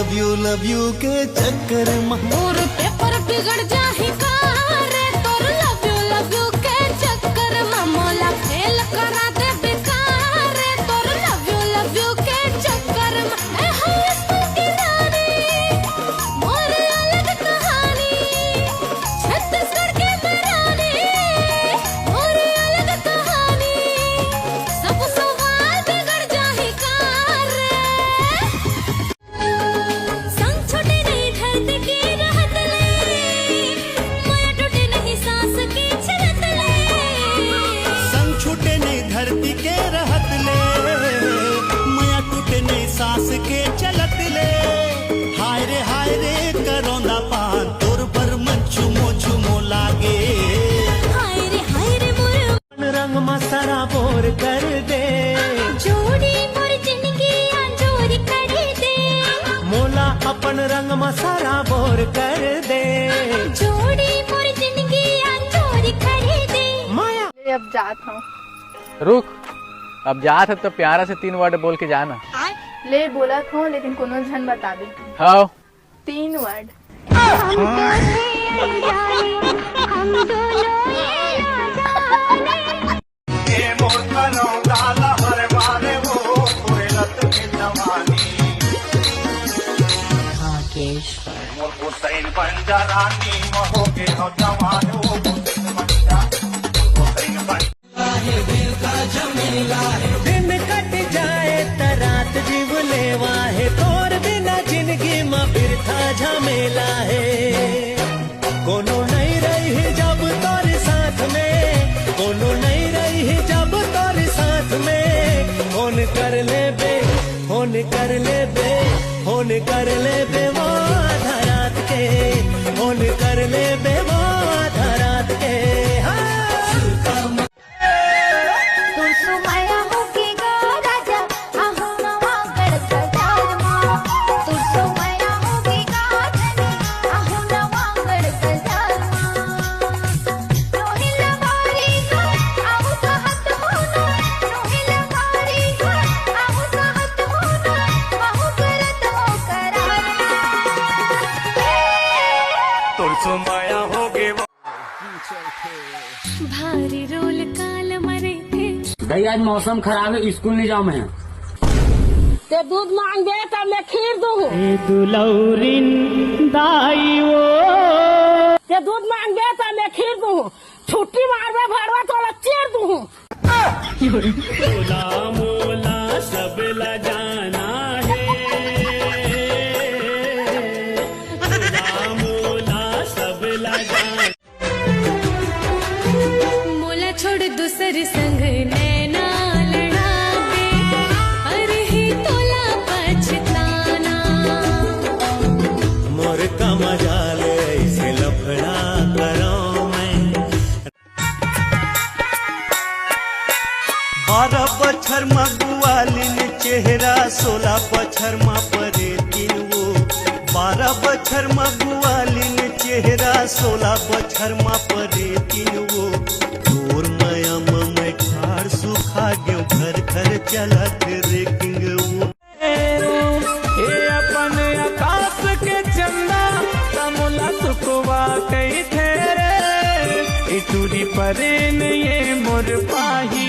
Love you के चक्कर में और पेपर बिगड़ जाही का रे तोर लव यू के चक्कर में मोला फेल करा दे बेकार रे तोर लव यू के चक्कर में ए हाय की रानी मोर अलग कहानी छत्तीसगढ़ के बरानी मोर अलग कहानी सब सवाल बिगड़ जाही का रे संग छोटे नहीं धरती की रहत ले माया टूटे नहीं सांस की छलत ले संग छूटे नहीं धरती के रहत ले माया टूटे नहीं सांस के चलत ले हाय रे करोना पान तोर पर मन चुमो लागे हाय रे मोर रंग मसारा बोर कर दे जोड़ी मोर जिंदगी अंजोर कर दे मोला अपन रंग मसारा बोर कर दे जोड़ी मोर जिंदगी अंजोर कर दे माया अब जात हूँ। रुक, अब जात है तो प्यारा से 3 वर्ड बोल के जाना। ले बोला था लेकिन कोनो झन बता दे। हाँ 3 वर्ड। हम दोनों दिन कट जाए त रात जीव लेवा है तोर बिना जिंदगी में बिरथा झमेला है कोनो नहीं रही जब तोर साथ में कोनो नहीं रही जब तोर साथ में फोन कर ले बे फोन कर ले बे फोन कर ले बे वो आधा रात के फोन कर ले बे वो आधा रात के तुम सुमाया होके गा राजा आहू नवा गड़ जालमा तुम सुमाया होके गा धनी आहू नवा गड़ जालमा रोहिला बारी का आहू कहत होना रोहिला बारी का आहू कहत होना आहू करत हो करारना तोर सो माया हो गे भारी रोल काल मरे थे भाई आज मौसम खराब है, स्कूल नहीं जाऊँ मैं। ते दूध मांगे तो मैं खीर दूँ। दुलौरिन दाई वो ते दूध मांगे तो मैं खीर दूँ। छुट्टी मारवा भरवा तो चीर दूँ। मोला मोला सब ला जाना है मोला सब ला जाना मोला छोड़ दूसरे संग नैना लड़ा दे अरे ही तोला पछताना मोर का मजा ले ऐसे लफड़ा करो मैं 12 बछर मगुआलिन चेहरा 16 बछर मा परे तीन वो 12 बछर मगुआलिन चेहरा 16 बछर मा परे तीन वो तोर माया मैं ठाड़ सुखा गयो घर घर चलत रेकिंग वो ए अपन आकाश के चंदा तमुला सुखवा कई थे रे इतुरी परे ने ये मोर पाही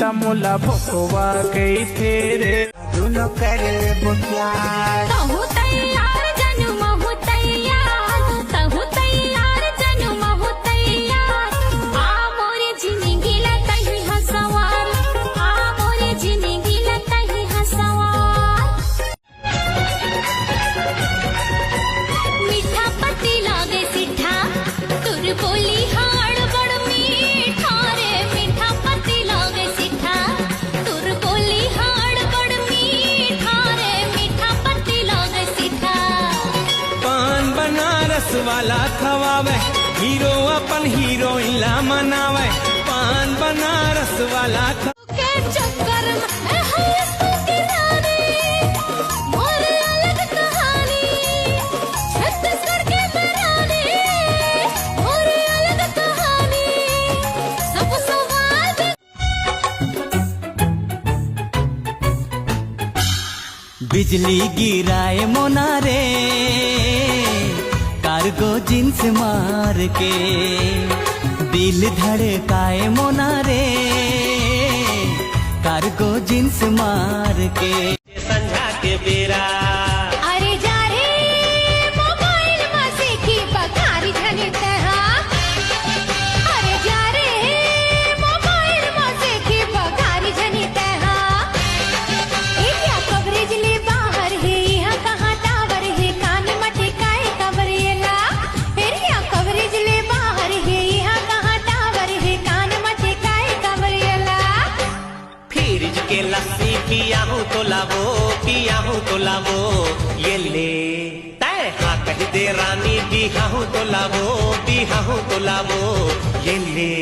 तमुला भोकवा कई थे रे दोनों करे बुझार तहु तैयार जनू महु तैयार तहु तैयार जनू महु तैयार आ मोरे जिंदगी ला तही हसवार आ मोरे जिंदगी ला तही हसवार मीठा पत्ती लागे सिठा तुर बोली हाड़ बड़ मीठा रे मीठा पत्ती लागे सिठा तुर बोली हाड़ बड़ मीठा रे मीठा पत्ती लागे सिठा पान बनारस वाला खवावे हीरो अपन हीरोइन ला मनावे पान बनारस वाला के चक्कर में हाय की रानी मोर अलग कहानी छत्तीसगढ़ के बरानी मोर अलग कहानी सब सवाल बिजली गिराए मोना रे कार्गो जींस मार के, दिल धड़काए मोना रे कार्गो जींस मार के। संझा के बेरा अरे जा रे मोबाइल में से की बकारी झनते हाँ। अरे जा रे मोबाइल में से की बकारी झनते हाँ। क्या कवरेज ले बाहर है यहाँ कहाँ टावर है कान मटकाए कवरेला। फिर क्या कवरेज ले बाहर है यहाँ कहाँ टावर है कान मटकाए कवरेला। फ्रिज के लस्सी पिया हूँ तो लावो, पिया हूँ तो लावो, ये ले तय हाँ कह दे रानी, बिहा हूँ तो लावो, बिहा हूँ तो लावो, ये ले।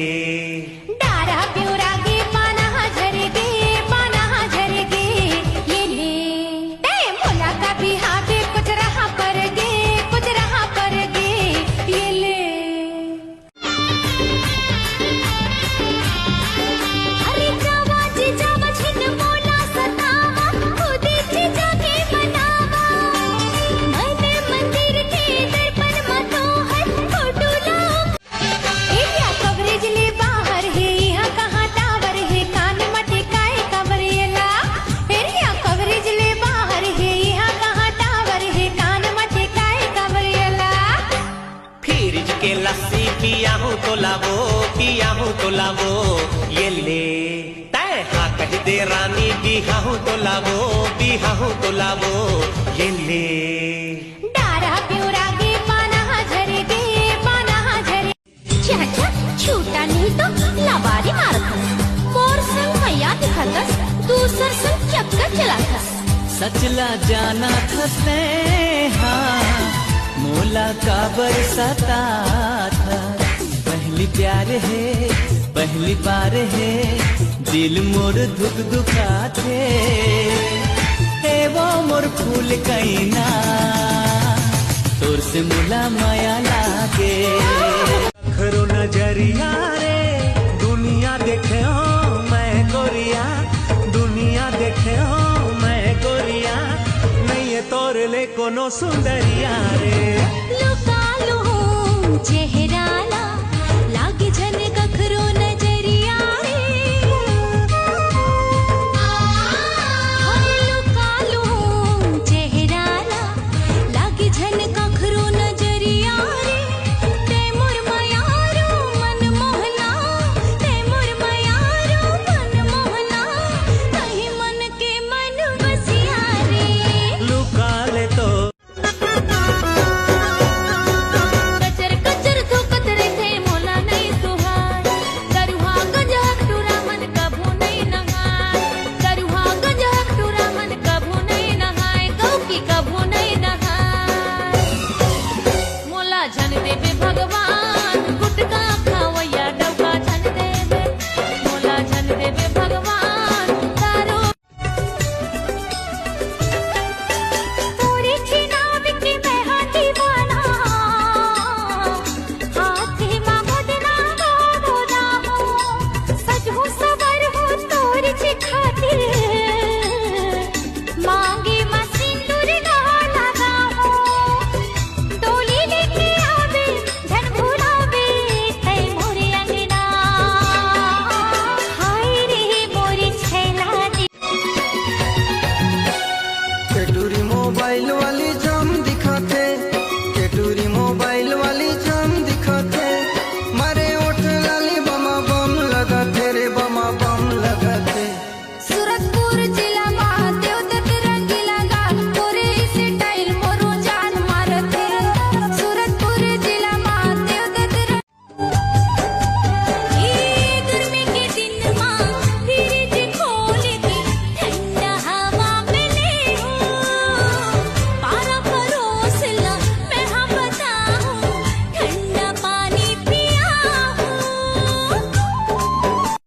डारा प्यूरा गे पाना झरगे, पाना झरगे, ये ले। ते मोला का बिहा गे कुछ रहा पर गे, कुछ रहा पर गे, ये ले। अरे जावा जी जावा छिन मोला सतावा, खुदी चीजा के बनावा। मैंने मंदिर के दर्पण में तो हर फोटो लाऊं। क्या कवरेज ले बाहर है यहाँ कहाँ टावर है कान मटकाए कवरेला। फिर क्या कवरेज ले बाहर है यहाँ कहाँ टावर है कान मटकाए कवरेला। फ्रिज के लस्सी पिया हूँ तो लावो, पिया हूँ तो लावो, ये ले तय हाँ कह दे रानी, बिहा हूँ तो लावो, बिहा हूँ तो लावो, ये ले। डारा प्यूरा गे पाना झरगे, पाना झरे। चाचा छूटा नहीं तो लबारी मारतस। मोर संग मैया दिखातस, दूसर संग चक्कर चलातस। सचला जाना था स्नेहा, मोला का बरसाता था। पहली प्यार है, पहली बार है, दिल मोर धुक धुका थे। हे वो मोर फूल कैना, तोर से मुला माया लागे। खरो नजरिया रे दुनिया देखे हो मैं गोरिया, दुनिया देखे हो मैं गोरिया, नहीं ये तोर ले कोनो सुंदरिया रे। लुका लूं चेहराला, लागे झन कखरो नजरिया रे। लुका लूं चेहराला, लागे झन कखरो नजरिया रे। ते मोर मयारो मन मोहना, ते मोर मयारो मन मोहना, कहीं मन के मन बसिया रे। लुका ले तो कचर कचर धुकत रे थे मोला नहीं सुहाय। दरुहा गजहक टूरा मन कभू नहीं नहाय। दरुहा गजहक टूरा मन कभू नहीं नहाय। गौ की कभू नहीं नहाय। मोला झन देवे भगवान, गुटका खावैया डौका झन देवे। मोला झन देवे भगवान, तारो तोरी छिनाव के मैं हाथी बना। हाथी मा मोदना मोदा हो, सज हो सवर हो तोरी छी खातिर। मांगे मा सिंदूर ना लगा हो, डोली लेके आवे धन भुलावे तै मोरे अंगना। हाय रे मोरी छैला दी। केटूरी मोबाइल वाली जाम दिखाते, केटूरी मोबाइल वाली जाम दिखाते, मारे ओठ लाली बमा बम लगाते रे, बमा बम लगाते। सूरजपुर